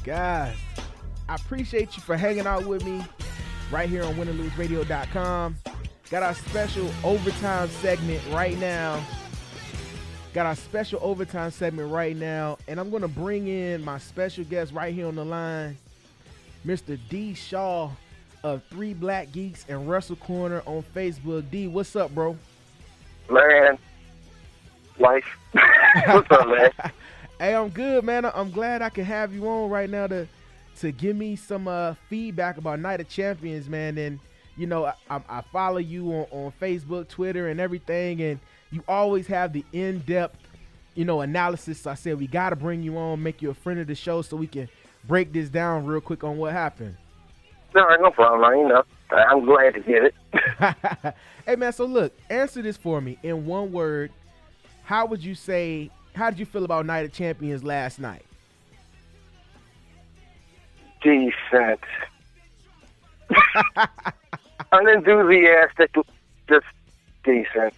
Guys, I appreciate you for hanging out with me right here on winandloseradio.com. Got our special overtime segment right now. And I'm going to bring in my special guest right here on the line, Mr. Dee Shaw of 3 Black Geeks and Wrestle Corner on Facebook. D, what's up, bro? Man, life. What's up, man? Hey, I'm good, man. I'm glad I can have you on right now to give me some feedback about Night of Champions, man. And, you know, I follow you on Facebook, Twitter, and everything, and you always have the in-depth, you know, analysis. So I said we got to bring you on, make you a friend of the show so we can break this down real quick on what happened. All right, no problem, man. You know, I'm glad to get it. Hey, man, so look, answer this for me in one word. How did you feel about Night of Champions last night? Decent. Unenthusiastic, just decent.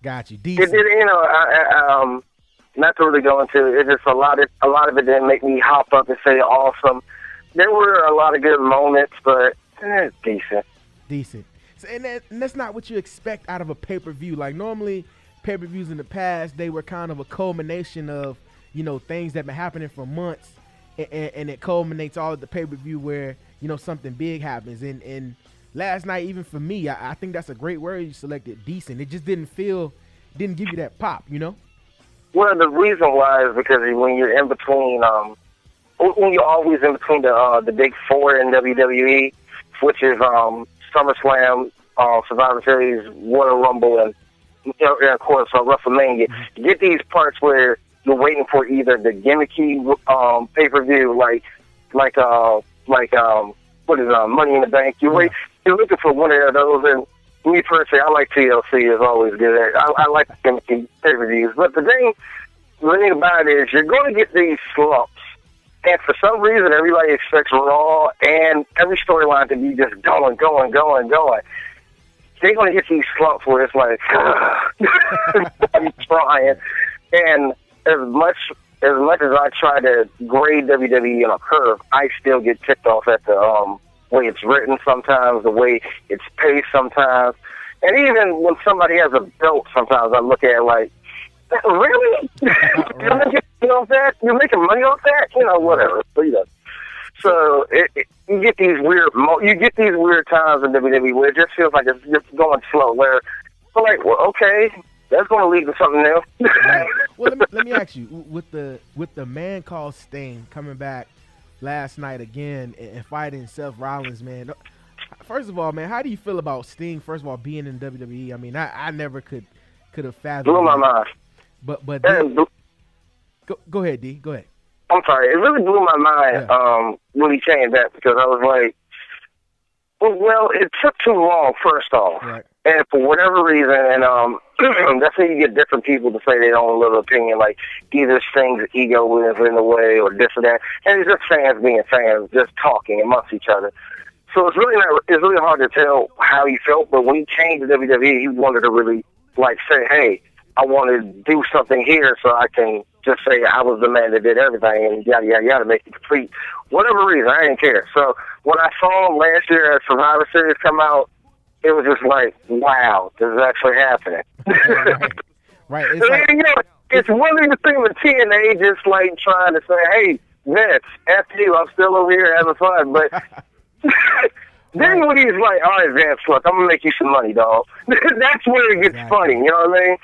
Got you. Decent. You know, not to really go into it, just a lot of it didn't make me hop up and say awesome. There were a lot of good moments, but decent. Decent. So, and that's not what you expect out of a pay-per-view. Like, normally, pay-per-views in the past, they were kind of a culmination of, you know, things that have been happening for months, and it culminates all at the pay-per-view where, you know, something big happens. And last night, even for me, I think that's a great word you selected, decent. It just didn't give you that pop, you know? Well, the reason why is because when you're in between, when you're always in between the big four in WWE, which is SummerSlam, Survivor Series, Royal Rumble, and of course WrestleMania, you get these parts where you're waiting for either the gimmicky pay-per-view, like what is Money in the Bank. You're looking for one of those, and me personally, I like TLC. Is always good. I like gimmicky pay-per-views, but the thing about it is you're going to get these slumps. And for some reason, everybody expects Raw and every storyline to be just going. They're going to get these slumps where it's like, I'm trying. And as much as I try to grade WWE on a curve, I still get ticked off at the way it's written sometimes, the way it's paced sometimes. And even when somebody has a belt, sometimes I look at it like, really? You know that? You're making money off that? You know, whatever. So you get these weird times in WWE where it just feels like it's just going slow. Where I'm like, well, okay, that's going to lead to something new. Right. Well, let me ask you, with the man called Sting coming back last night again and fighting Seth Rollins, man. First of all, man, how do you feel about Sting? First of all, being in WWE. I mean, I never could have fathomed. Blew my mind. But then, go ahead, D. Go ahead. I'm sorry. It really blew my mind when he came back because I was like, well, it took too long, first off. Right. And for whatever reason, and that's how you get different people to say their own little opinion, like either Sting's ego was in the way or this or that. And it's just fans being fans, just talking amongst each other. So it's really hard to tell how he felt, but when he came to WWE, he wanted to really, like, say, hey, I want to do something here so I can just say I was the man that did everything and yada, yada, yada, make it complete. Whatever reason, I didn't care. So when I saw him last year at Survivor Series come out, it was just like, wow, this is actually happening. Right. It's like, you know, it's one thing to think of TNA just like trying to say, hey, Vince, after you, I'm still over here having fun. But then when he's like, all right, Vince, look, I'm going to make you some money, dog. That's where it gets funny, you know what I mean?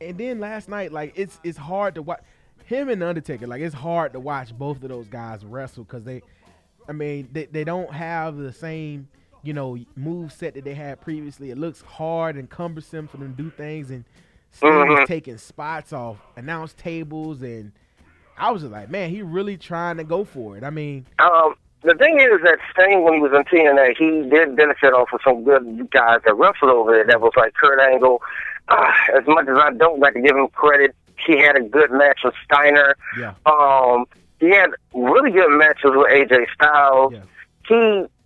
And then last night, like, it's hard to watch him and The Undertaker. Like, it's hard to watch both of those guys wrestle because they don't have the same, you know, move set that they had previously. It looks hard and cumbersome for them to do things, and Sting was taking spots off announce tables, and I was just like, man, he really trying to go for it. I mean, the thing is that Sting, when he was in TNA, he did benefit off of some good guys that wrestled over there. That was like Kurt Angle. As much as I don't like to give him credit, he had a good match with Steiner. Yeah. He had really good matches with AJ Styles. Yeah.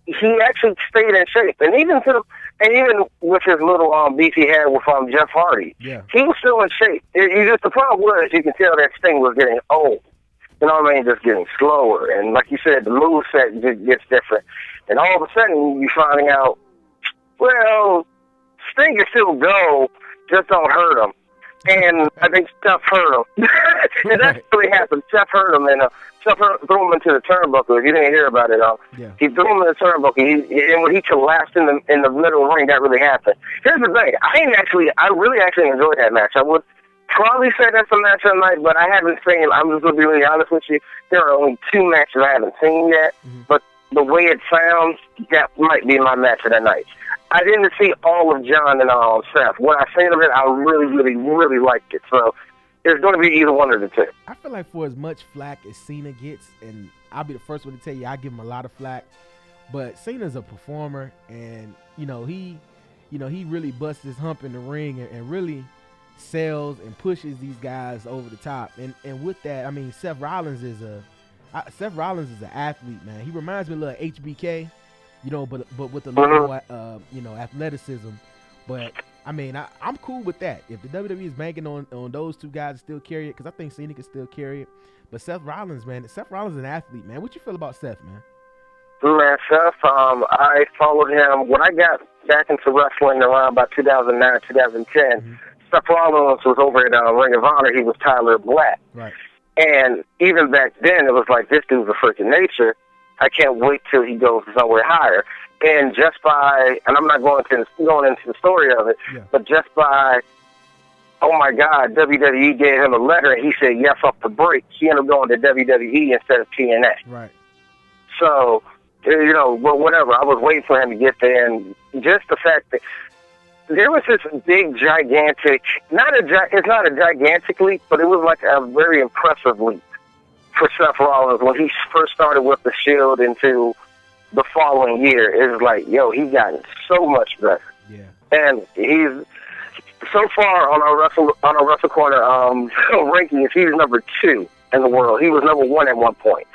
He actually stayed in shape, and even with his little beef he had with Jeff Hardy, yeah, he was still in shape. The problem was you can tell that Sting was getting old. you know what I mean, just getting slower. And like you said, the moveset just gets different. And all of a sudden, you're finding out, well, Sting can still go, just don't hurt him. And I think Steph hurt him. And that's really happened. Steph hurt him, and Steph threw him into the turnbuckle. If you didn't hear about it, he threw him in the turnbuckle. And when he collapsed in the middle of the ring, that really happened. Here's the thing. I really actually enjoyed that match. I would probably say that's the match of the night, but I haven't seen, I'm just going to be really honest with you, there are only 2 matches I haven't seen yet, but the way it sounds, that might be my match of the night. I didn't see all of John and Seth. When I seen of it, I really, really, really liked it. So there's going to be either one of the 2. I feel like for as much flack as Cena gets, and I'll be the first one to tell you, I give him a lot of flack, but Cena's a performer, and he really busts his hump in the ring and really sells and pushes these guys over the top. And with that, I mean, Seth Rollins is an athlete, man. He reminds me a little HBK. But with a little, athleticism. But, I mean, I'm cool with that. If the WWE is banking on those 2 guys to still carry it, because I think Cena can still carry it. But Seth Rollins is an athlete, man. What you feel about Seth, man? Man, Seth, I followed him. When I got back into wrestling around about 2009, 2010, Seth Rollins was over at Ring of Honor. He was Tyler Black. Right. And even back then, it was like, this dude's a freak of nature. I can't wait till he goes somewhere higher. And just by, and I'm not going into the story of it, but just by, oh my God, WWE gave him a letter and he said yes off the break. He ended up going to WWE instead of TNA. Right. So, well, whatever. I was waiting for him to get there, and just the fact that there was this big, gigantic, it's not a gigantic leap, but it was like a very impressive leap for Seth Rollins when he first started with the Shield into the following year. It was like, he's gotten so much better. Yeah. And he's so far on our Wrestle Corner rankings, he's number 2 in the world. He was number 1 at one point.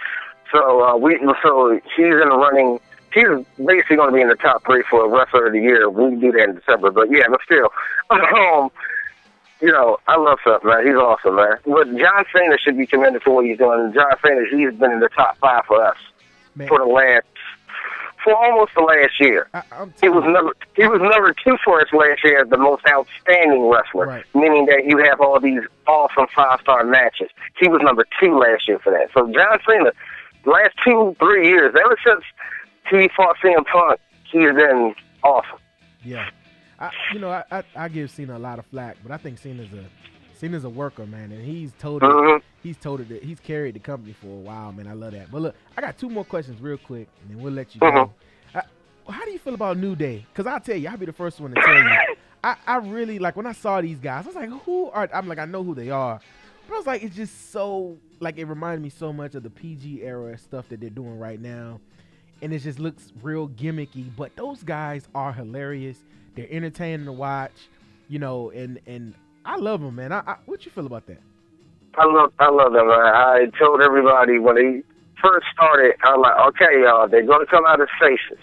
So he's in the running. He's basically going to be in the top 3 for Wrestler of the Year. We can do that in December, but still. I love Seth, man. He's awesome, man. But John Cena should be commended for what he's doing. John Cena, he's been in the top 5 for us for almost the last year. He was number 2 for us last year as the most outstanding wrestler, meaning that you have all these awesome 5-star matches. He was number 2 last year for that. So John Cena, the last 2-3 years, ever since he fought CM Punk, he's been awesome. Yeah. I give Cena a lot of flack, but I think Cena's a worker, man, and he's carried the company for a while, man. I love that. But look, I got 2 more questions real quick, and then we'll let you go. How do you feel about New Day? Because I'll tell you, I'll be the first one to tell you. I really, like, when I saw these guys, I was like, I know who they are. But I was like, it's just so, like, it reminded me so much of the PG era stuff that they're doing right now. And it just looks real gimmicky. But those guys are hilarious. They're entertaining to watch, and I love them, man. What you feel about that? I love them, man. I told everybody when they first started, I'm like, okay, y'all, they're going to come out as faces.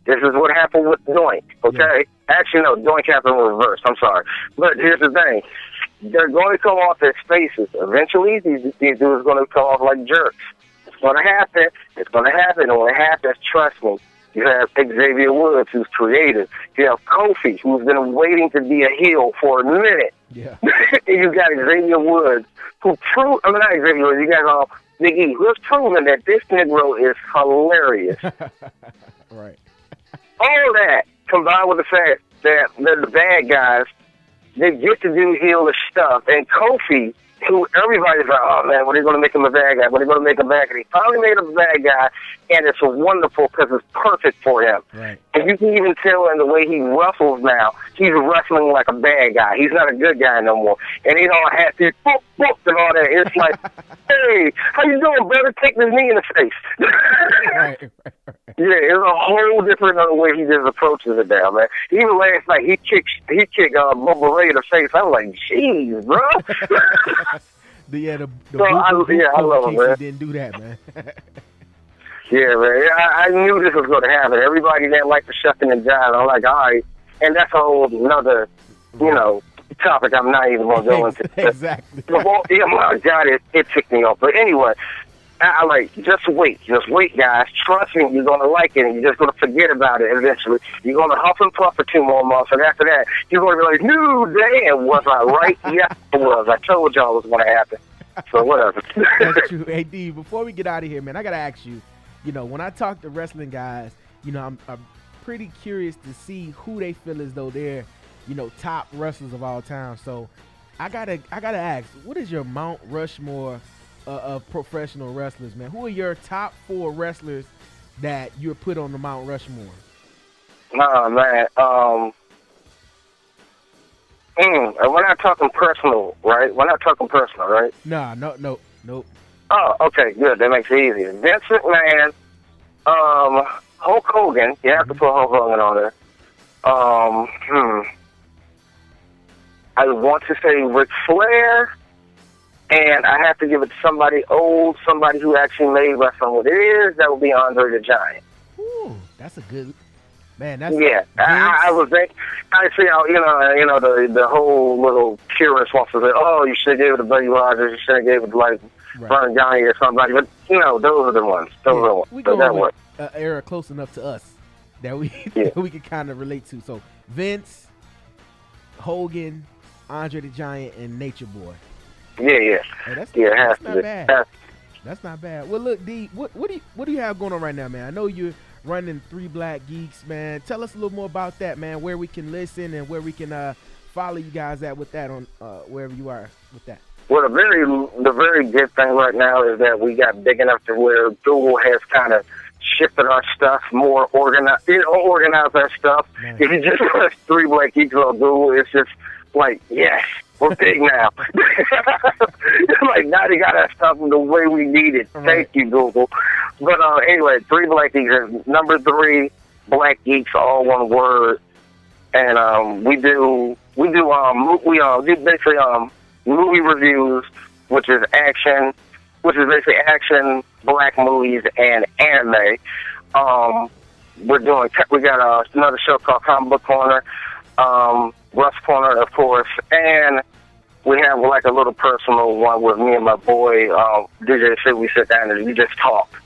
This is what happened with Doink, okay? Yeah. Actually, no, Doink happened in reverse. I'm sorry. But here's the thing. They're going to come off as faces. Eventually, these dudes are going to come off like jerks. It's going to happen. It's going to happen. And when it happens, trust me, you have Xavier Woods, who's creative. You have Kofi, who's been waiting to be a heel for a minute. Yeah. And you got Xavier Woods, not Xavier Woods, you got Big E, who's proven that this Negro is hilarious. Right. All that, combined with the fact that they're the bad guys, they get to do heelish stuff. And Kofi, who everybody's like, oh, man, when are they going to make him a bad guy? When are they going to make him a bad guy? He finally made him a bad guy, and it's wonderful because it's perfect for him. Right. And you can even tell in the way he wrestles now, he's wrestling like a bad guy. He's not a good guy no more. And he don't have to boop, boop, and all that. It's like, hey, how you doing, brother? Take this knee in the face. Right. Yeah, it's a whole different other way he just approaches it now, man. Even last night, he kicked Bubba Ray in the face. I was like, jeez, bro. I love him, man. He didn't do that, man. Yeah, man. I knew this was going to happen. Everybody didn't like the shucking and jiving. I'm like, all right. And that's a whole another, topic I'm not even going to go into. Exactly. Oh, my God, it ticked me off. But anyway, I like, just wait, guys. Trust me, you're gonna like it, and you're just gonna forget about it eventually. You're gonna huff and puff for 2 more months, and after that, you're gonna be like, New Day, and was I right? Yes, I was. I told y'all it was gonna happen. So whatever. That's true. Hey, D, before we get out of here, man, I gotta ask you. You know, when I talk to wrestling guys, you know, I'm pretty curious to see who they feel as though they're, you know, top wrestlers of all time. So I gotta ask, what is your Mount Rushmore of professional wrestlers, man? Who are your top 4 wrestlers that you're put on the Mount Rushmore? Nah, man. We're not talking personal, right? Nah, nope. Oh, okay, good. That makes it easier. Vince McMahon, Hulk Hogan. You have to put Hulk Hogan on there. I want to say Ric Flair, and I have to give it to somebody old, somebody who actually made wrestling what it is. That would be Andre the Giant. Ooh, that's a good man. That's I was thinking. I see how you know the whole little purist wants to say, oh, you should have gave it to Buddy Rogers. You should have gave it to like Vern Johnny or somebody. But you know, those are the ones. Those are the ones. We go with an era close enough to us that we that we can kind of relate to. So Vince, Hogan, Andre the Giant, and Nature Boy. Yeah. Hey, that's not bad. That's not bad. Well, look, D, what do you have going on right now, man? I know you're running 3 Black Geeks, man. Tell us a little more about that, man. Where we can listen and where we can follow you guys at with that on wherever you are with that. Well, the very good thing right now is that we got big enough to where Google has kind of shifted our stuff more organized. Organize our stuff. Nice. If you just press 3 Black Geeks on Google, it's just like, yes, we're big now. Like, now they got our stuff the way we need it. Right. Thank you, Google. But anyway, 3 Black Geeks is number 3 Black Geeks, all one word. And we do basically movie reviews, which is basically action, black movies, and anime. We got another show called Comic Book Corner, Russ Corner, of course, and we have like a little personal one with me and my boy, DJ Sid. We sit down and we just talk.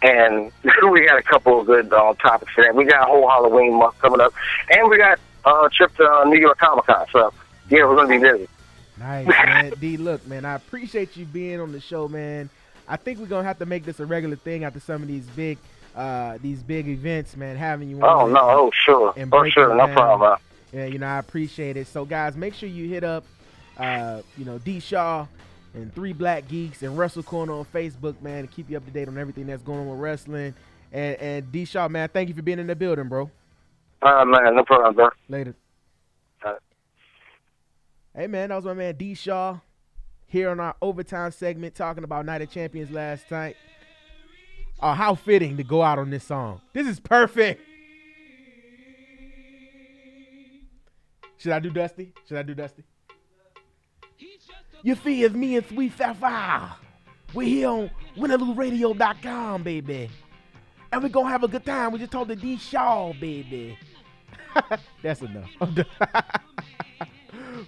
And we got a couple of good topics for that. We got a whole Halloween month coming up, and we got a trip to New York Comic Con. So, yeah, we're going to be busy. Nice, man. D, look, man, I appreciate you being on the show, man. I think we're going to have to make this a regular thing after some of these big events, man, having you on. Sure. No problem. Yeah, you know, I appreciate it. So, guys, make sure you hit up, Dee Shaw and 3 Black Geeks and Wrestle Corner on Facebook, man, to keep you up to date on everything that's going on with wrestling. And Dee Shaw, man, thank you for being in the building, bro. Man, no problem, bro. Later. Hey, man, that was my man Dee Shaw here on our overtime segment talking about Night of Champions last night. Oh, how fitting to go out on this song. This is perfect. Should I do Dusty? You feel me and Sweet Sapphire. We're here on WinnerLoseRadio.com, baby. And we're going to have a good time. We just talked to Dee Shaw, baby. That's enough. I'm done.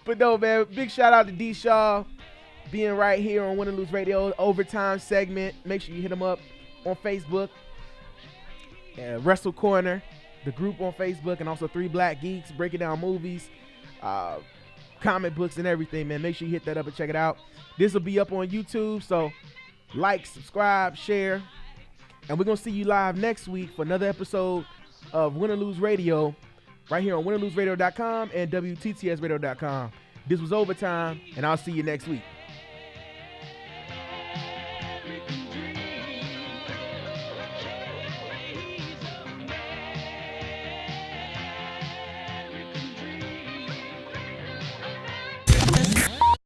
But no, man, big shout out to Dee Shaw being right here on Win or Lose Radio overtime segment. Make sure you hit him up on Facebook, Wrestle Corner, the group on Facebook, and also 3 Black Geeks breaking down movies, comic books, and everything, man. Make sure you hit that up and check it out. This will be up on YouTube, so like, subscribe, share, and we're gonna see you live next week for another episode of Win or Lose Radio right here on WinnerLoseRadio.com and WTTSRadio.com. This was Overtime, and I'll see you next week.